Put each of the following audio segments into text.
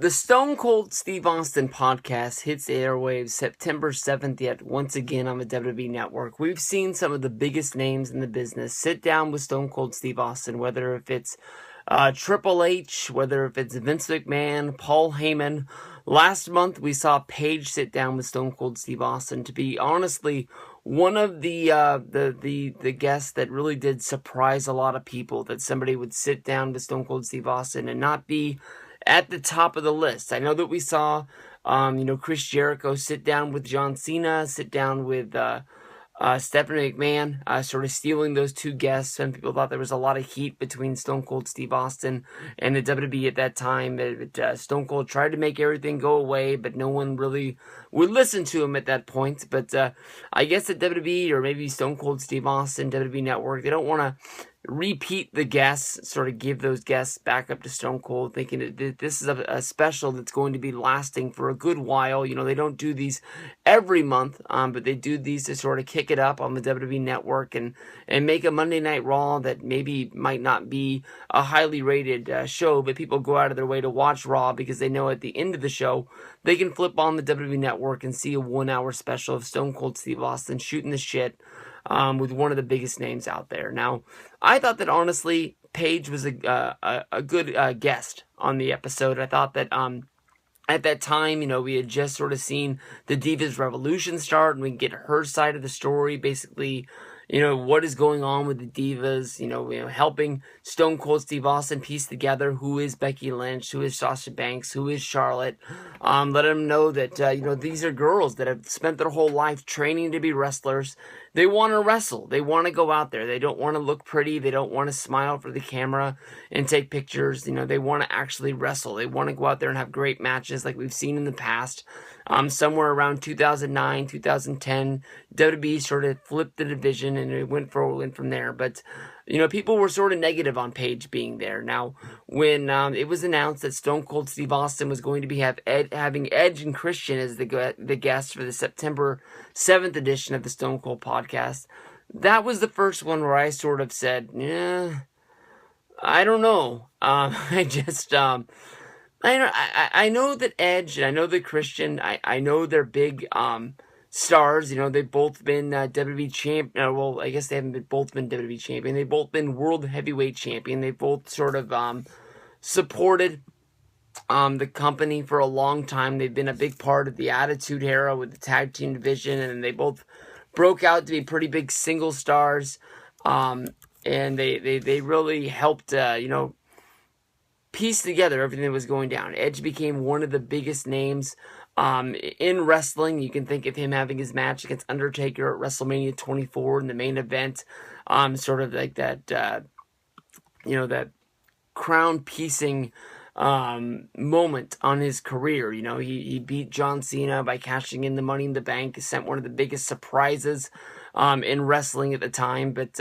The Stone Cold Steve Austin podcast hits the airwaves September 7th yet once again on the WWE Network. We've seen some of the biggest names in the business sit down with Stone Cold Steve Austin, whether if it's Triple H, whether if it's Vince McMahon, Paul Heyman. Last month we saw Paige sit down with Stone Cold Steve Austin to be honestly one of the guests that really did surprise a lot of people, that somebody would sit down with Stone Cold Steve Austin and not be at the top of the list. I know that we saw, Chris Jericho sit down with John Cena, sit down with Stephanie McMahon, sort of stealing those two guests. Some people thought there was a lot of heat between Stone Cold Steve Austin and the WWE at that time. Stone Cold tried to make everything go away, but no one really would listen to him at that point. But I guess at WWE, or maybe Stone Cold Steve Austin, WWE Network, they don't want to repeat the guests, sort of give those guests back up to Stone Cold, thinking that this is a special that's going to be lasting for a good while. They don't do these every month, but they do these to sort of kick it up on the WWE Network and make a Monday Night Raw that maybe might not be a highly rated show, but people go out of their way to watch Raw because they know at the end of the show they can flip on the WWE Network and see a 1 hour special of Stone Cold Steve Austin shooting the shit with one of the biggest names out there. Now, I thought that honestly, Paige was a good guest on the episode. I thought that at that time, we had just sort of seen the Divas Revolution start, and we can get her side of the story, basically, what is going on with the Divas, helping Stone Cold Steve Austin piece together who is Becky Lynch, who is Sasha Banks, who is Charlotte. Let them know that, these are girls that have spent their whole life training to be wrestlers. They want to wrestle. They want to go out there. They don't want to look pretty. They don't want to smile for the camera and take pictures. They want to actually wrestle. They want to go out there and have great matches like we've seen in the past. Somewhere around 2009, 2010, WWE sort of flipped the division and it went from there. But, people were sort of negative on Paige being there. Now, when it was announced that Stone Cold Steve Austin was going to be having Edge and Christian as the guests for the September 7th edition of the Stone Cold podcast, that was the first one where I sort of said, yeah, I don't know. I know that Edge and I know that Christian, I know they're big stars. They've both been WWE champion. Well, I guess they haven't both been WWE champion. They've both been World Heavyweight champion. They've both sort of supported the company for a long time. They've been a big part of the Attitude Era with the tag team division, and they both broke out to be pretty big single stars. And they really helped, piece together everything that was going down. Edge became one of the biggest names in wrestling. You can think of him having his match against Undertaker at WrestleMania 24 in the main event. Sort of like that, that crown piecing moment on his career. He beat John Cena by cashing in the Money in the Bank. He sent one of the biggest surprises in wrestling at the time. But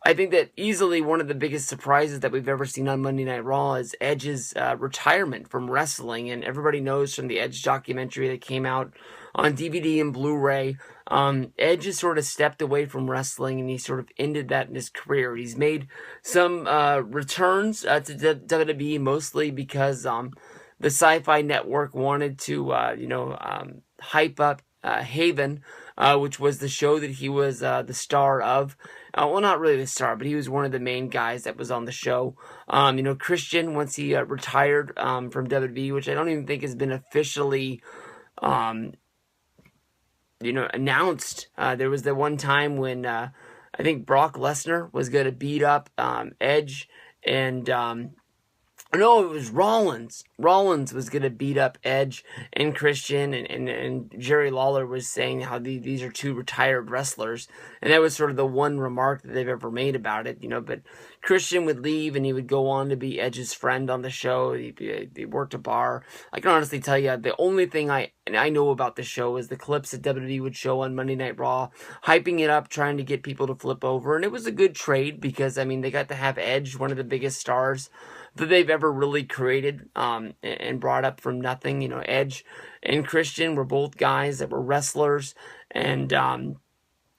I think that easily one of the biggest surprises that we've ever seen on Monday Night Raw is Edge's retirement from wrestling. And everybody knows from the Edge documentary that came out on DVD and Blu-ray, Edge has sort of stepped away from wrestling and he sort of ended that in his career. He's made some returns to WWE, mostly because the Sci-Fi Network wanted to, hype up Haven, which was the show that he was the star of. Well, not really the star, but he was one of the main guys that was on the show. Christian, once he retired from WWE, which I don't even think has been officially, announced. There was the one time when I think Brock Lesnar was going to beat up Edge, and no, it was Rollins. Rollins was going to beat up Edge and Christian, and Jerry Lawler was saying how these are two retired wrestlers, and that was sort of the one remark that they've ever made about it, but Christian would leave and he would go on to be Edge's friend on the show. He worked a bar. I can honestly tell you, the only thing I know about the show is the clips that WWE would show on Monday Night Raw, hyping it up, trying to get people to flip over, and it was a good trade because, they got to have Edge, one of the biggest stars that they've ever really created and brought up from nothing. Edge and Christian were both guys that were wrestlers, and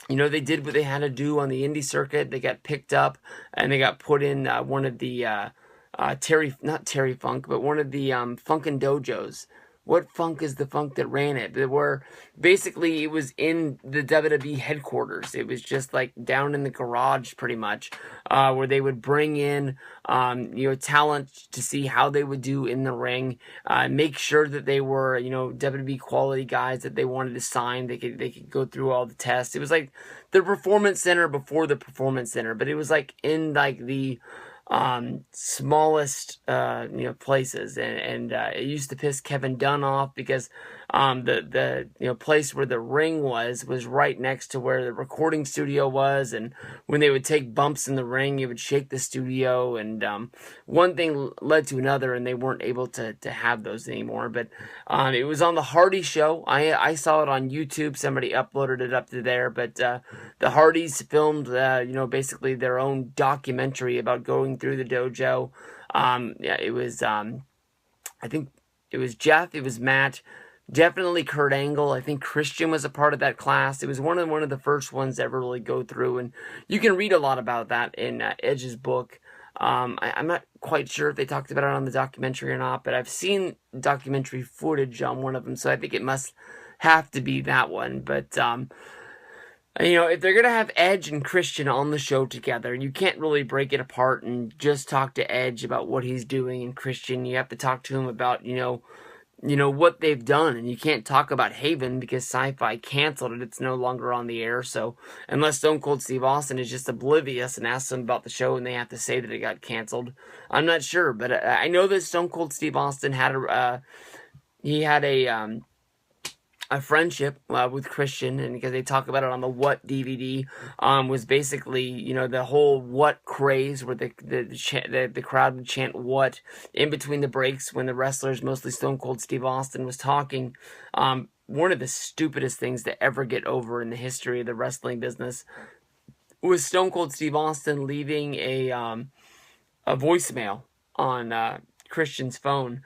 they did what they had to do on the indie circuit. They got picked up and they got put in one of the not Terry Funk, but one of the Funkin' Dojos. What Funk is the Funk that ran it? Where basically it was in the WWE headquarters. It was just like down in the garage, pretty much, where they would bring in, talent to see how they would do in the ring, make sure that they were, WWE quality guys that they wanted to sign. They could go through all the tests. It was like the Performance Center before the Performance Center, but it was like in like the smallest places, and it used to piss Kevin Dunn off because the place where the ring was right next to where the recording studio was, and when they would take bumps in the ring, it would shake the studio, and one thing led to another, and they weren't able to have those anymore. But it was on the Hardy show. I saw it on YouTube. Somebody uploaded it up to there, but the Hardys filmed basically their own documentary about going through the dojo. It was I think it was Jeff, it was Matt, definitely Kurt Angle. I think Christian was a part of that class. It was one of the first ones to ever really go through, and you can read a lot about that in Edge's book. I'm not quite sure if they talked about it on the documentary or not, but I've seen documentary footage on one of them, so I think it must have to be that one. But if they're going to have Edge and Christian on the show together, you can't really break it apart and just talk to Edge about what he's doing, and Christian, you have to talk to him about, what they've done. And you can't talk about Haven because Sci-Fi canceled it. It's no longer on the air. So unless Stone Cold Steve Austin is just oblivious and asks them about the show and they have to say that it got canceled, I'm not sure. But I know that Stone Cold Steve Austin had a friendship with Christian, and because they talk about it on the What DVD, was basically the whole What craze, where the crowd would chant What in between the breaks when the wrestlers, mostly Stone Cold Steve Austin, was talking. One of the stupidest things to ever get over in the history of the wrestling business was Stone Cold Steve Austin leaving a voicemail on Christian's phone,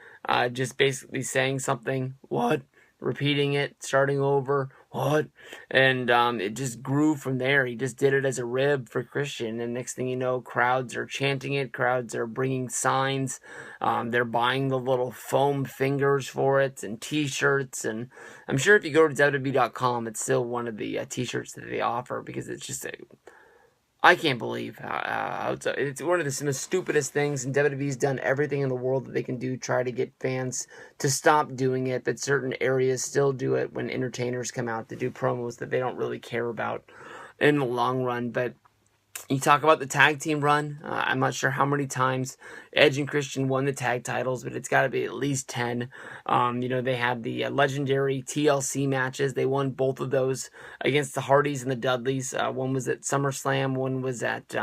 just basically saying something, what, repeating it, starting over, what, and it just grew from there. He just did it as a rib for Christian, and next thing you know, crowds are chanting it, crowds are bringing signs, they're buying the little foam fingers for it, and t-shirts, and I'm sure if you go to WWE.com, it's still one of the t-shirts that they offer, because it's just I can't believe how it's one of the most stupidest things, and WWE's done everything in the world that they can do, try to get fans to stop doing it, but certain areas still do it when entertainers come out to do promos that they don't really care about in the long run. But you talk about the tag team run. I'm not sure how many times Edge and Christian won the tag titles, but it's got to be at least 10. They had the legendary TLC matches. They won both of those against the Hardys and the Dudleys. One was at SummerSlam. One was at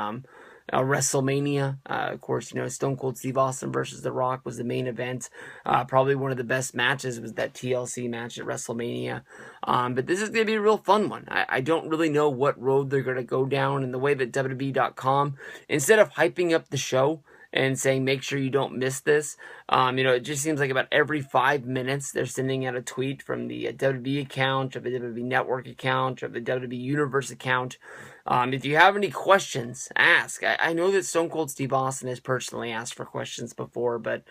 WrestleMania. Of course, Stone Cold Steve Austin versus The Rock was the main event. Probably one of the best matches was that TLC match at WrestleMania. But this is going to be a real fun one. I don't really know what road they're going to go down, and the way that WWE.com, instead of hyping up the show and saying, make sure you don't miss this, it just seems like about every 5 minutes they're sending out a tweet from the WWE account, or the WWE Network account, or the WWE Universe account. If you have any questions, ask. I know that Stone Cold Steve Austin has personally asked for questions before, but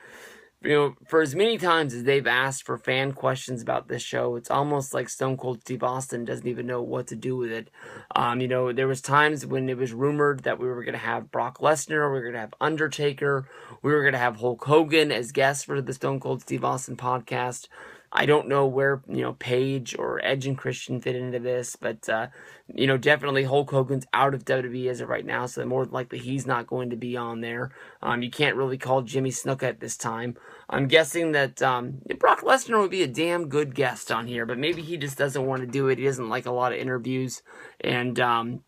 for as many times as they've asked for fan questions about this show, it's almost like Stone Cold Steve Austin doesn't even know what to do with it. There was times when it was rumored that we were going to have Brock Lesnar, we were going to have Undertaker, we were going to have Hulk Hogan as guests for the Stone Cold Steve Austin podcast. I don't know where, Paige or Edge and Christian fit into this, but, definitely Hulk Hogan's out of WWE as of right now, so more than likely he's not going to be on there. You can't really call Jimmy Snuka at this time. I'm guessing that Brock Lesnar would be a damn good guest on here, but maybe he just doesn't want to do it. He doesn't like a lot of interviews, and I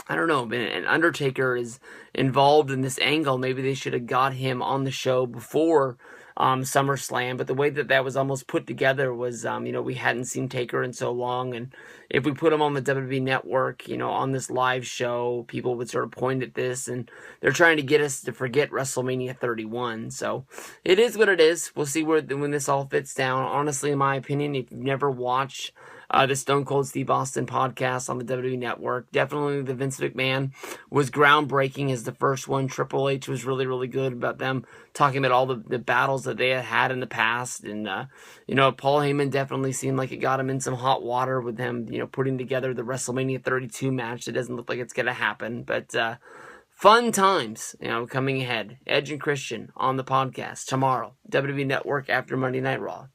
don't know, and Undertaker is involved in this angle. Maybe they should have got him on the show before SummerSlam, but the way that was almost put together was, we hadn't seen Taker in so long, and if we put him on the WWE Network, on this live show, people would sort of point at this, and they're trying to get us to forget WrestleMania 31, so it is what it is. We'll see when this all fits down. Honestly, in my opinion, if you've never watched the Stone Cold Steve Austin podcast on the WWE Network. Definitely the Vince McMahon was groundbreaking as the first one. Triple H was really, really good about them talking about all the battles that they had in the past. And, Paul Heyman definitely seemed like it got him in some hot water with him, putting together the WrestleMania 32 match. It doesn't look like it's going to happen, but fun times, coming ahead. Edge and Christian on the podcast tomorrow. WWE Network after Monday Night Raw.